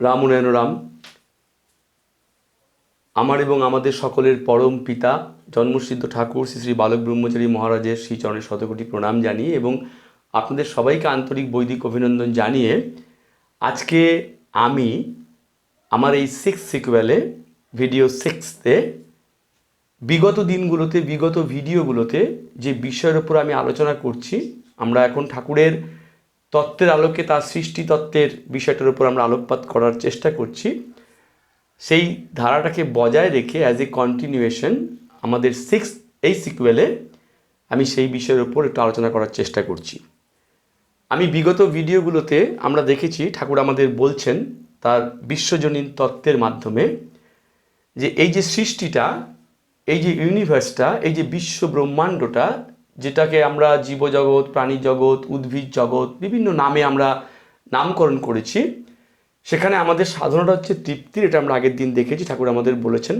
রামনারায়ণ রাম। আমার এবং আমাদের সকলের পরম পিতা জন্মসিদ্ধ ঠাকুর শ্রী শ্রী বালক ব্রহ্মচারী মহারাজের শ্রীচরণে শতকোটি প্রণাম জানিয়ে এবং আপনাদের সবাইকে আন্তরিক বৈদিক অভিনন্দন জানিয়ে আজকে আমি আমার এই 6 সিকুয়েলে ভিডিও 6তে বিগত দিনগুলোতে বিগত ভিডিওগুলোতে যে বিষয়ের উপর আমি আলোচনা করছি, আমরা এখন ঠাকুরের তত্ত্বের আলোকে তার সৃষ্টি তত্ত্বের বিষয়টার উপর আমরা আলোকপাত করার চেষ্টা করছি। সেই ধারাটাকে বজায় রেখে অ্যাজ এ কন্টিনিউয়েশন আমাদের এই সিকুয়েলে আমি সেই বিষয়ের উপর একটু আলোচনা করার চেষ্টা করছি। আমি বিগত ভিডিওগুলোতে আমরা দেখেছি ঠাকুর আমাদের বলছেন তার বিশ্বজনীন তত্ত্বের মাধ্যমে যে এই যে সৃষ্টিটা, এই যে ইউনিভার্সটা, এই যে বিশ্ব ব্রহ্মাণ্ডটা, যেটাকে আমরা জীবজগৎ, প্রাণী জগৎ, উদ্ভিদ জগৎ বিভিন্ন নামে আমরা নামকরণ করেছি, সেখানে আমাদের সাধনাটা হচ্ছে তৃপ্তির। এটা আমরা আগের দিন দেখেছি, ঠাকুর আমাদের বলেছেন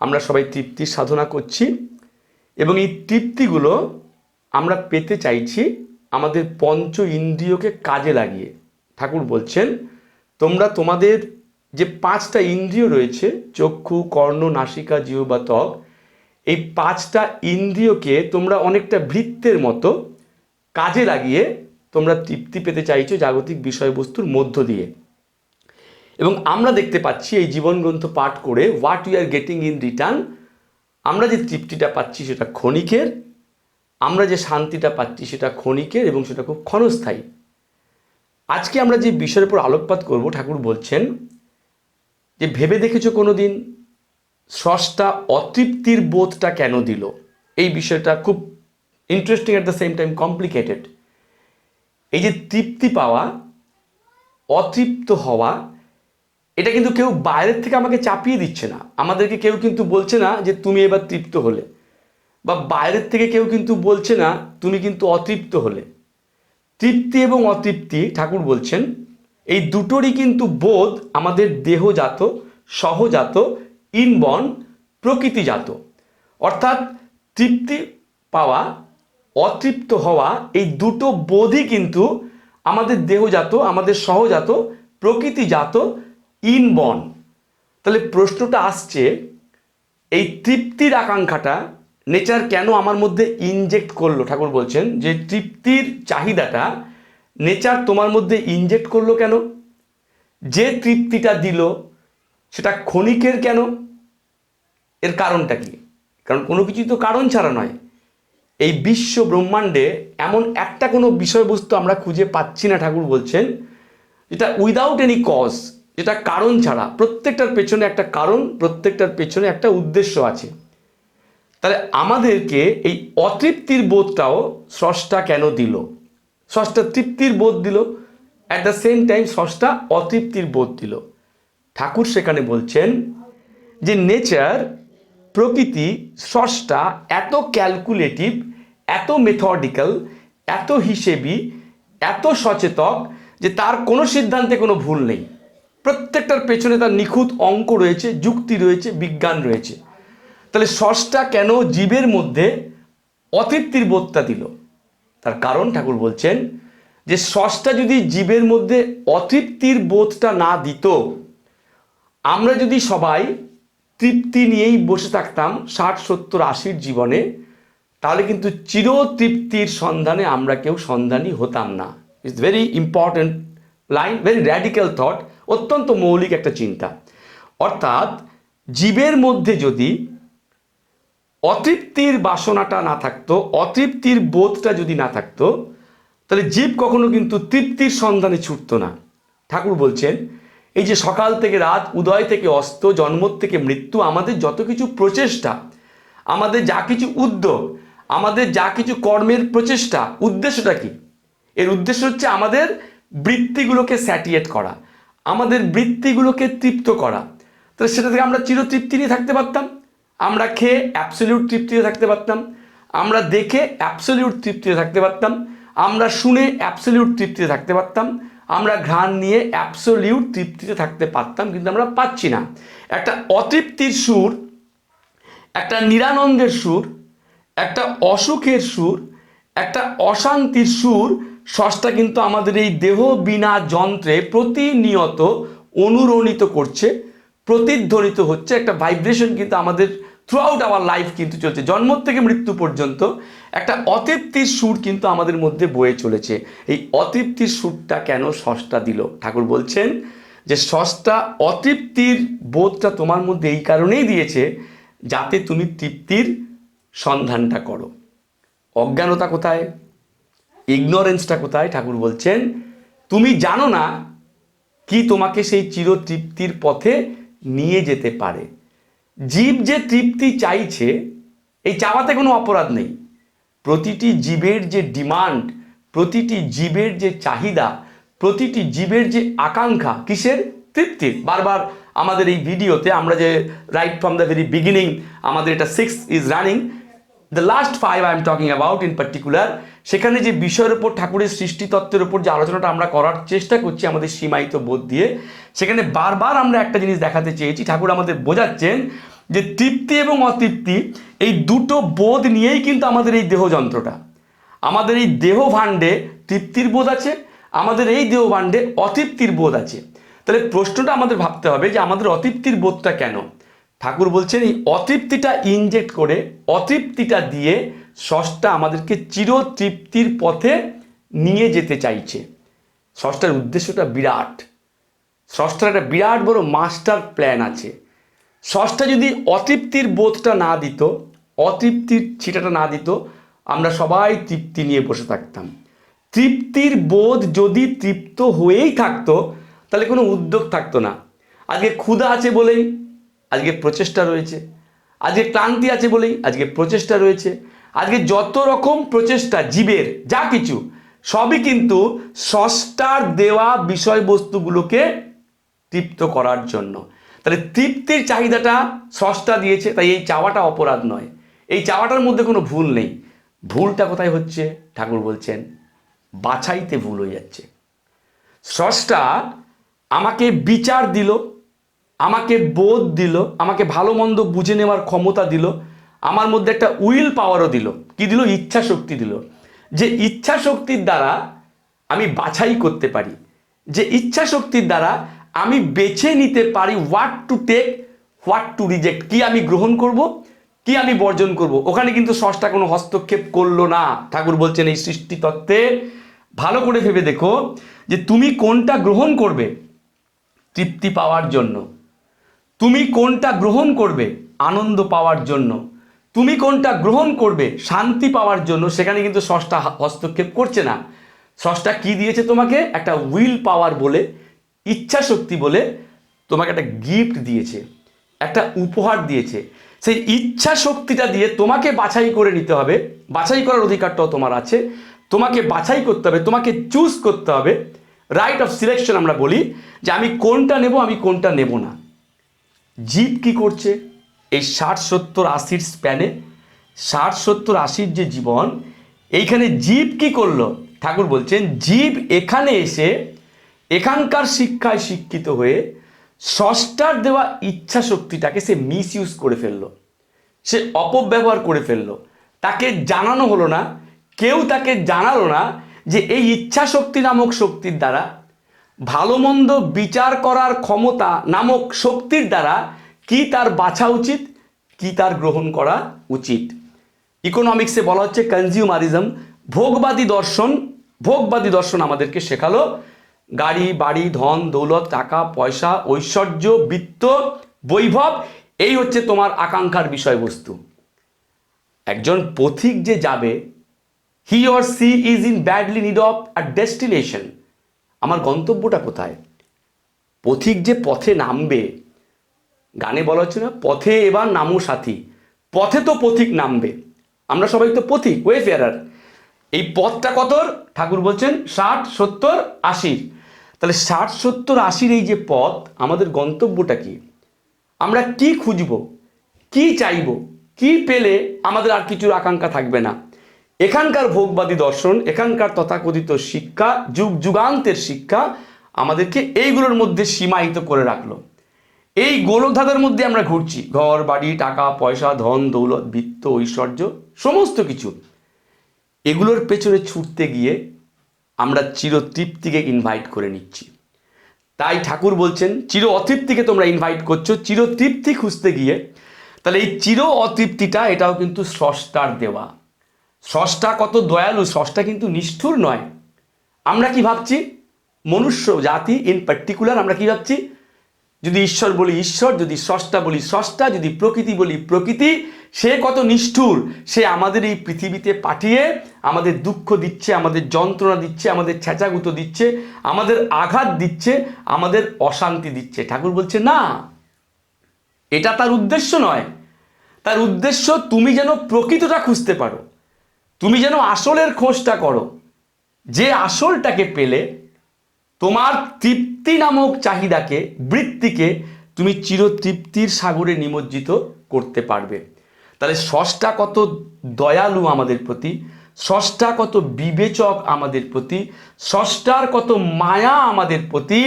আমরা সবাই তৃপ্তির সাধনা করছি এবং এই তৃপ্তিগুলো আমরা পেতে চাইছি আমাদের পঞ্চ ইন্দ্রিয়কে কাজে লাগিয়ে। ঠাকুর বলছেন তোমরা তোমাদের যে 5টা ইন্দ্রিয় রয়েছে, চক্ষু, কর্ণ, নাসিকা, জিহ্বা, ত্বক, এই 5টা ইন্দ্রিয়কে তোমরা অনেকটা বৃত্তের মতো কাজে লাগিয়ে তোমরা তৃপ্তি পেতে চাইছো জাগতিক বিষয়বস্তুর মধ্য দিয়ে। এবং আমরা দেখতে পাচ্ছি এই জীবনগ্রন্থ পাঠ করে what we are getting in return, আমরা যে তৃপ্তিটা পাচ্ছি সেটা ক্ষণিকের, আমরা যে শান্তিটা পাচ্ছি সেটা ক্ষণিকের এবং সেটা খুব ক্ষণস্থায়ী। আজকে আমরা যে বিষয়ের উপর আলোকপাত করব, ঠাকুর বলছেন যে ভেবে দেখেছো কোনো দিন স্রষ্টা অতৃপ্তির বোধটা কেন দিল? এই বিষয়টা খুব interesting, at the same time complicated. এই যে তৃপ্তি পাওয়া, অতৃপ্ত হওয়া, এটা কিন্তু কেউ বাইরের থেকে আমাকে চাপিয়ে দিচ্ছে না। আমাদেরকে কেউ কিন্তু বলছে না যে তুমি এবার তৃপ্ত হলে, বা বাইরের থেকে কেউ কিন্তু বলছে না তুমি কিন্তু অতৃপ্ত হলে। তৃপ্তি এবং অতৃপ্তি ঠাকুর বলছেন এই দুটোরই কিন্তু বোধ আমাদের দেহজাত, সহজাত, ইনবর্ন, প্রকৃতিজাত। অর্থাৎ তৃপ্তি পাওয়া, অতৃপ্ত হওয়া, এই দুটো বোধই কিন্তু আমাদের দেহজাত, আমাদের সহজাত, প্রকৃতিজাত, ইনবর্ন। তাহলে প্রশ্নটা আসছে, এই তৃপ্তির আকাঙ্ক্ষাটা নেচার কেন আমার মধ্যে ইনজেক্ট করলো? ঠাকুর বলছেন যে তৃপ্তির চাহিদাটা নেচার তোমার মধ্যে ইনজেক্ট করলো কেন? যে তৃপ্তিটা দিল সেটা ক্ষণিকের কেন? এর কারণটা কি? কারণ কোনো কিছুই তো কারণ ছাড়া নয়। এই বিশ্ব ব্রহ্মাণ্ডে এমন একটা কোনো বিষয়বস্তু আমরা খুঁজে পাচ্ছি না, ঠাকুর বলছেন, যেটা উইদাউট এনি কজ, যেটা কারণ ছাড়া। প্রত্যেকটার পেছনে একটা কারণ, প্রত্যেকটার পেছনে একটা উদ্দেশ্য আছে। তাহলে আমাদেরকে এই অতৃপ্তির বোধটাও স্রষ্টা কেন দিল? স্রষ্টা তৃপ্তির বোধ দিল, অ্যাট দ্য সেম টাইম স্রষ্টা অতৃপ্তির বোধ দিল। ঠাকুর সেখানে বলছেন যে নেচার, প্রকৃতি, স্রষ্টা এত ক্যালকুলেটিভ, এত মেথডিক্যাল, এত হিসেবি, এত সচেতক যে তার কোনো সিদ্ধান্তে কোনো ভুল নেই। প্রত্যেকটার পেছনে তার নিখুঁত অঙ্ক রয়েছে, যুক্তি রয়েছে, বিজ্ঞান রয়েছে। তাহলে স্রষ্টা কেন জীবের মধ্যে অতৃপ্তির বোধটা দিল? তার কারণ ঠাকুর বলছেন যে স্রষ্টা যদি জীবের মধ্যে অতৃপ্তির বোধটা না দিত, আমরা যদি সবাই তৃপ্তি নিয়েই বসে থাকতাম 60, 70, 80 জীবনে, তাহলে কিন্তু চির তৃপ্তির সন্ধানে আমরা কেউ সন্ধানী হতাম না। It's very important line, very radical thought, অত্যন্ত মৌলিক একটা চিন্তা। অর্থাৎ জীবের মধ্যে যদি অতৃপ্তির বাসনাটা না থাকতো, অতৃপ্তির বোধটা যদি না থাকতো, তাহলে জীব কখনো কিন্তু তৃপ্তির সন্ধানে ছুটতো না। ঠাকুর বলছেন এই যে সকাল থেকে রাত, উদয় থেকে অস্ত, জন্ম থেকে মৃত্যু, আমাদের যত কিছু প্রচেষ্টা, আমাদের যা কিছু উদ্যোগ, আমাদের যা কিছু কর্মের প্রচেষ্টা, উদ্দেশ্যটা কি? এর উদ্দেশ্য হচ্ছে আমাদের বৃত্তিগুলোকে স্যাটিয়েট করা, আমাদের বৃত্তিগুলোকে তৃপ্ত করা। তাহলে সেটা থেকে আমরা চিরতৃপ্তি নিয়ে থাকতে পারতাম, আমরা খেয়ে অ্যাবসলিউট তৃপ্তিতে থাকতে পারতাম, আমরা দেখে অ্যাবসলিউট তৃপ্তিতে থাকতে পারতাম, আমরা শুনে অ্যাবসলিউট তৃপ্তিতে থাকতে পারতাম, আমরা ঘ্রাণ নিয়ে অ্যাবসলিউট তৃপ্তিতে থাকতে পারতাম, কিন্তু আমরা পাচ্ছি না। একটা অতৃপ্তির সুর, একটা নিরানন্দের সুর, একটা অসুখের সুর, একটা অশান্তির সুর স্রষ্টা কিন্তু আমাদের এই দেহ বিনা যন্ত্রে প্রতিনিয়ত অনুরণিত করছে, প্রতিধ্বনিত হচ্ছে, একটা ভাইব্রেশন কিন্তু আমাদের থ্রু আউট আওয়ার লাইফ কিন্তু চলছে, জন্ম থেকে মৃত্যু পর্যন্ত একটা অতৃপ্তির সুর কিন্তু আমাদের মধ্যে বয়ে চলেছে। এই অতৃপ্তির সুরটা কেন স্রষ্টা দিল? ঠাকুর বলছেন যে স্রষ্টা অতৃপ্তির বোধটা তোমার মধ্যে এই কারণেই দিয়েছে যাতে তুমি তৃপ্তির সন্ধানটা করো। অজ্ঞানতা কোথায়? ইগনোরেন্সটা কোথায়? ঠাকুর বলছেন তুমি জানো না কি তোমাকে সেই চিরতৃপ্তির পথে নিয়ে যেতে পারে। জীব যে তৃপ্তি চাইছে, এই চাওয়াতে কোনো অপরাধ নেই। প্রতিটি জীবের যে ডিমান্ড, প্রতিটি জীবের যে চাহিদা, প্রতিটি জীবের যে আকাঙ্ক্ষা, কিসের? তৃপ্তির। বারবার আমাদের এই ভিডিওতে আমরা যে right from the very beginning, আমাদের এটা 6 is running, the last 5 I am talking about in particular, সেখানে যে বিষয়ের উপর ঠাকুরের সৃষ্টিতত্ত্বের উপর যে আলোচনাটা আমরা করার চেষ্টা করছি আমাদের সীমায়িত বোধ দিয়ে, সেখানে বারবার আমরা একটা জিনিস দেখাতে চেয়েছি, ঠাকুর আমাদের বোঝাচ্ছেন যে তৃপ্তি এবং অতৃপ্তি এই দুটো বোধ নিয়েই কিন্তু আমাদের এই দেহযন্ত্রটা। আমাদের এই দেহ ভাণ্ডে তৃপ্তির বোধ আছে, আমাদের এই দেহ ভাণ্ডে অতৃপ্তির বোধ আছে। তাহলে প্রশ্নটা আমাদের ভাবতে হবে যে আমাদের অতৃপ্তির বোধটা কেন? ঠাকুর বলছেন এই অতৃপ্তিটা ইনজেক্ট করে, অতৃপ্তিটা দিয়ে স্রষ্টা আমাদেরকে চিরতৃপ্তির পথে নিয়ে যেতে চাইছে। স্রষ্টার উদ্দেশ্যটা বিরাট, স্রষ্টার একটা বিরাট বড় মাস্টার প্ল্যান আছে। স্রষ্টা যদি অতৃপ্তির বোধটা না দিত, অতৃপ্তির ছিটাটা না দিত, আমরা সবাই তৃপ্তি নিয়ে বসে থাকতাম। তৃপ্তির বোধ যদি তৃপ্ত হয়েই থাকতো তাহলে কোনো উদ্যোগ থাকতো না। আজকে ক্ষুধা আছে বলেই আজকে প্রচেষ্টা রয়েছে, আজকে ক্লান্তি আছে বলেই আজকে প্রচেষ্টা রয়েছে, আজকে যত রকম প্রচেষ্টা জীবের যা কিছু সবই কিন্তু স্রষ্টার দেওয়া বিষয়বস্তুগুলোকে তৃপ্ত করার জন্য। তাহলে তৃপ্তির চাহিদাটা স্রষ্টা দিয়েছে, তাই এই চাওয়াটা অপরাধ নয়, এই চাওয়াটার মধ্যে কোনো ভুল নেই। ভুলটা কোথায় হচ্ছে? ঠাকুর বলছেন বাছাইতে ভুল হয়ে যাচ্ছে। স্রষ্টা আমাকে বিচার দিল, আমাকে বোধ দিল, আমাকে ভালো মন্দ বুঝে নেওয়ার ক্ষমতা দিল, আমার মধ্যে একটা উইল পাওয়ারও দিল। কি দিল? ইচ্ছা শক্তি দিল। যে ইচ্ছা শক্তির দ্বারা আমি বাছাই করতে পারি, যে ইচ্ছা শক্তির দ্বারা আমি বেছে নিতে পারি what to take, what to reject, কি আমি গ্রহণ করব, কি আমি বর্জন করব। ওখানে কিন্তু স্রষ্টা কোনো হস্তক্ষেপ করলো না। ঠাকুর বলছেন এই সৃষ্টিতত্ত্বে ভালো করে ভেবে দেখো যে তুমি কোনটা গ্রহণ করবে তৃপ্তি পাওয়ার জন্য, তুমি কোনটা গ্রহণ করবে আনন্দ পাওয়ার জন্য, তুমি কোনটা গ্রহণ করবে শান্তি পাওয়ার জন্য, সেখানে কিন্তু স্রষ্টা হস্তক্ষেপ করছে না। স্রষ্টা কি দিয়েছে তোমাকে? একটা উইল পাওয়ার বলে, ইচ্ছা শক্তি বলে তোমাকে একটা গিফট দিয়েছে, একটা উপহার দিয়েছে। সেই ইচ্ছা শক্তিটা দিয়ে তোমাকে বাছাই করে নিতে হবে, বাছাই করার অধিকারটাও তোমার আছে, তোমাকে বাছাই করতে হবে, তোমাকে চুজ করতে হবে। রাইট অফ সিলেকশন আমরা বলি যে আমি কোনটা নেব, আমি কোনটা নেব না। জীব কি করছে এই 60, 70, 80 স্প্যানে, 60, 70, 80 যে জীবন, এইখানে জীব কি করলো? ঠাকুর বলছেন জীব এখানে এসে এখানকার শিক্ষায় শিক্ষিত হয়ে স্রষ্টার দেওয়া ইচ্ছা শক্তিটাকে সে মিসইউজ করে ফেললো, সে অপব্যবহার করে ফেললো। তাকে জানানো হলো না, কেউ তাকে জানালো না যে এই ইচ্ছা শক্তি নামক শক্তির দ্বারা, ভালো মন্দ বিচার করার ক্ষমতা নামক শক্তির দ্বারা কি তার বাছা উচিত, কি তার গ্রহণ করা উচিত। ইকোনমিক্সে বলা হচ্ছে কনজিউমারিজম, ভোগবাদী দর্শন। ভোগবাদী দর্শন আমাদেরকে শেখালো গাড়ি বাড়ি ধন দৌলত টাকা পয়সা ঐশ্বর্য বিত্ত বৈভব, এই হচ্ছে তোমার আকাঙ্ক্ষার বিষয়বস্তু। একজন পথিক যে যাবে, he or she is in badly need of a destination. আমার গন্তব্যটা কোথায়? পথিক যে পথে নামবে, গানে বলা হচ্ছে না পথে এবার নামো সাথী, পথে তো পথিক নামবে, আমরা সবাই তো পথিক, ওয়েফেয়ারার। এই পথটা কতর? ঠাকুর বলছেন 60, 70, 80। তাহলে 60, 70, 80 এই যে পথ, আমাদের গন্তব্যটা কি? আমরা কি খুঁজব, কি চাইব, কি পেলে আমাদের আর কিছুর আকাঙ্ক্ষা থাকবে না। এখানকার ভোগবাদী দর্শন, এখানকার তথাকথিত শিক্ষা, যুগ যুগান্তের শিক্ষা আমাদেরকে এইগুলোর মধ্যে সীমায়িত করে রাখলো। এই গোলকধাঁধার মধ্যে আমরা ঘুরছি, ঘর বাড়ি টাকা পয়সা ধন দৌলত বিত্ত ঐশ্বর্য সমস্ত কিছু। এগুলোর পেছনে ছুটতে গিয়ে আমরা চিরতৃপ্তিকে ইনভাইট করে নিচ্ছি। তাই ঠাকুর বলছেন চির অতৃপ্তিকে তোমরা ইনভাইট করছো চিরতৃপ্তি খুঁজতে গিয়ে। তাহলে এই চির অতৃপ্তিটা এটাও কিন্তু স্রষ্টার দেওয়া। স্রষ্টা কত দয়ালু, স্রষ্টা কিন্তু নিষ্ঠুর নয়। আমরা কি ভাবছি, মনুষ্য জাতি ইন পার্টিকুলার আমরা কি ভাবছি, যদি ঈশ্বর বলি ঈশ্বর, যদি স্রষ্টা বলি স্রষ্টা, যদি প্রকৃতি বলি প্রকৃতি, সে কত নিষ্ঠুর, সে আমাদের এই পৃথিবীতে পাঠিয়ে আমাদের দুঃখ দিচ্ছে, আমাদের যন্ত্রণা দিচ্ছে, আমাদের ছেঁচাগুতো দিচ্ছে, আমাদের আঘাত দিচ্ছে, আমাদের অশান্তি দিচ্ছে। ঠাকুর বলছে না, এটা তার উদ্দেশ্য নয়। তার উদ্দেশ্য তুমি যেন প্রকৃতটা খুঁজতে পারো, তুমি যেন আসলের খোঁজটা করো, যে আসলটাকে পেলে তোমার তৃপ্তি নামক চাহিদাকে, বৃত্তিকে তুমি চিরতৃপ্তির সাগরে নিমজ্জিত করতে পারবে। তাহলে স্রষ্টা কত দয়ালু আমাদের প্রতি, স্রষ্টা কত বিবেচক আমাদের প্রতি, স্রষ্টার কত মায়া আমাদের প্রতি,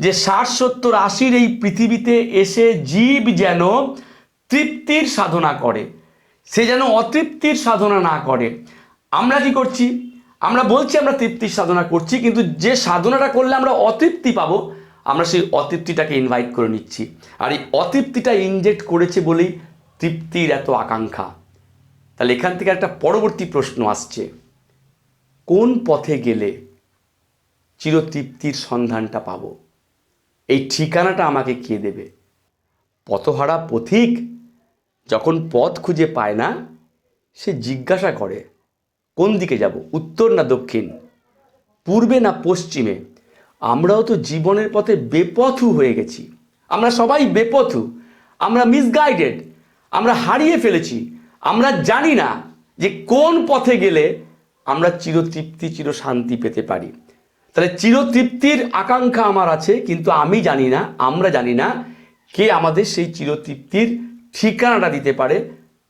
যে 60-70-80 এই পৃথিবীতে এসে জীব যেন তৃপ্তির সাধনা করে, সে যেন অতৃপ্তির সাধনা না করে। আমরা কি করছি, আমরা বলছি আমরা তৃপ্তির সাধনা করছি, কিন্তু যে সাধনাটা করলে আমরা অতৃপ্তি পাবো, আমরা সেই অতৃপ্তিটাকে ইনভাইট করে নিচ্ছি। আর এই অতৃপ্তিটা ইনজেক্ট করেছে বলেই তৃপ্তির এত আকাঙ্ক্ষা। তাহলে এখান থেকে একটা পরবর্তী প্রশ্ন আসছে, কোন পথে গেলে চিরতৃপ্তির সন্ধানটা পাবো? এই ঠিকানাটা আমাকে কে দেবে? পথহারা পথিক যখন পথ খুঁজে পায় না, সে জিজ্ঞাসা করে কোন দিকে যাব, উত্তর না দক্ষিণ, পূর্বে না পশ্চিমে। আমরাও তো জীবনের পথে বেপথু হয়ে গেছি, আমরা সবাই বেপথু, আমরা মিসগাইডেড, আমরা হারিয়ে ফেলেছি, আমরা জানি না যে কোন পথে গেলে আমরা চিরতৃপ্তি চির শান্তি পেতে পারি। তাহলে চিরতৃপ্তির আকাঙ্ক্ষা আমার আছে, কিন্তু আমি জানি না, আমরা জানি না কে আমাদের সেই চিরতৃপ্তির ঠিকানাটা দিতে পারে,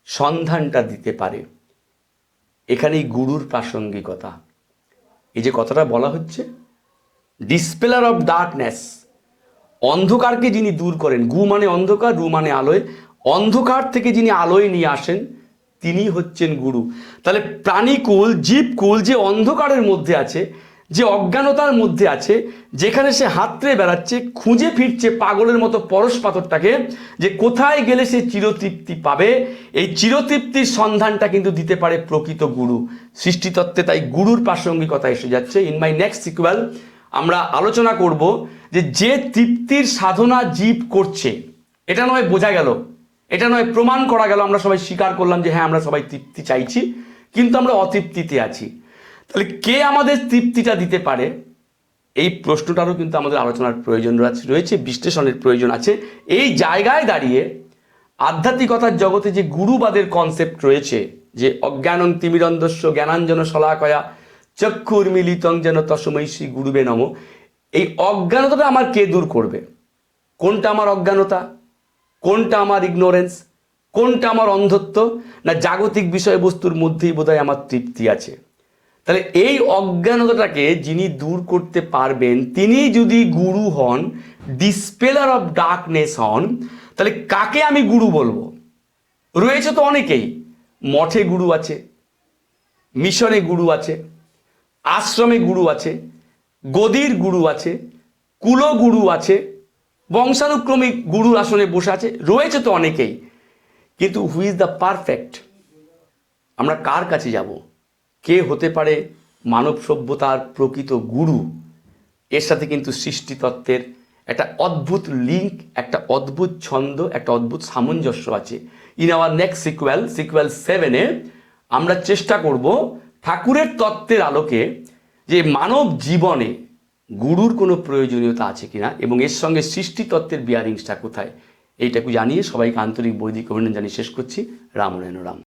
সন্ধানটা দিতে পারে। এখানেই গুরুর প্রাসঙ্গিকতা। এই যে কথাটা বলা হচ্ছে, ডিসপেলার অফ ডার্কনেস, অন্ধকারকে যিনি দূর করেন, গু মানে অন্ধকার, রু মানে আলোয়, অন্ধকার থেকে যিনি আলোয় নিয়ে আসেন তিনি হচ্ছেন গুরু। তাহলে প্রাণীকুল, জীবকুল যে অন্ধকারের মধ্যে আছে, যে অজ্ঞানতার মধ্যে আছে, যেখানে সে হাতড়ে বেড়াচ্ছে, খুঁজে ফিরছে পাগলের মতো পরশ পাথরটাকে, যে কোথায় গেলে সে চিরতৃপ্তি পাবে, এই চিরতৃপ্তির সন্ধানটা কিন্তু দিতে পারে প্রকৃত গুরু। সৃষ্টিতত্ত্বে তাই গুরুর প্রাসঙ্গিকতা এসে যাচ্ছে। ইন মাই নেক্সট সিকুয়াল আমরা আলোচনা করব যে তৃপ্তির সাধনা জীব করছে, এটা নয় বোঝা গেল, এটা নয় প্রমাণ করা গেল, আমরা সবাই স্বীকার করলাম যে হ্যাঁ আমরা সবাই তৃপ্তি চাইছি, কিন্তু আমরা অতৃপ্তিতে আছি। তাহলে কে আমাদের তৃপ্তিটা দিতে পারে, এই প্রশ্নটারও কিন্তু আমাদের আলোচনার প্রয়োজন রয়েছে, বিশ্লেষণের প্রয়োজন আছে। এই জায়গায় দাঁড়িয়ে আধ্যাত্মিকতার জগতে যে গুরুবাদের কনসেপ্ট রয়েছে, যে অজ্ঞানং তিমিরন্ধস্য জ্ঞানাঞ্জন শলাকয়া চক্ষুর্মিলিতং যেন তস্मै শ্রী গুরুবে নম, এই অজ্ঞানতাটা আমার কে দূর করবে? কোনটা আমার অজ্ঞানতা, কোনটা আমার ইগনোরেন্স, কোনটা আমার অন্ধত্ব, না জাগতিক বিষয়বস্তুর মধ্যেই বোধহয় আমার তৃপ্তি আছে। তাহলে এই অজ্ঞানতাটাকে যিনি দূর করতে পারবেন, তিনি যদি গুরু হন, ডিসপেলার অফ ডার্কনেস হন, তাহলে কাকে আমি গুরু বলবো? রয়েছে তো অনেকেই, মঠে গুরু আছে, মিশনে গুরু আছে, আশ্রমে গুরু আছে, গদির গুরু আছে, কুলগুরু আছে, বংশানুক্রমিক গুরুর আসনে বসে আছে, রয়েছে তো অনেকেই। কিন্তু হু ইজ দ্য পারফেক্ট? আমরা কার কাছে যাব? কে হতে পারে মানব সভ্যতার প্রকৃত গুরু? এর সাথে কিন্তু সৃষ্টিতত্ত্বের একটা অদ্ভুত লিঙ্ক, একটা অদ্ভুত ছন্দ, একটা অদ্ভুত সামঞ্জস্য আছে। ইন আওয়ার নেক্সট সিকুয়াল 7-এ আমরা চেষ্টা করব ঠাকুরের তত্ত্বের আলোকে যে মানব জীবনে গুরুর কোনো প্রয়োজনীয়তা আছে কিনা, এবং এর সঙ্গে সৃষ্টিতত্ত্বের বিয়ারিংসটা কোথায়, এইটাকে জানিয়ে সবাইকে আন্তরিক বৈদিক অভিনন্দন জানিয়ে শেষ করছি। রাম নারায়ণ রাম।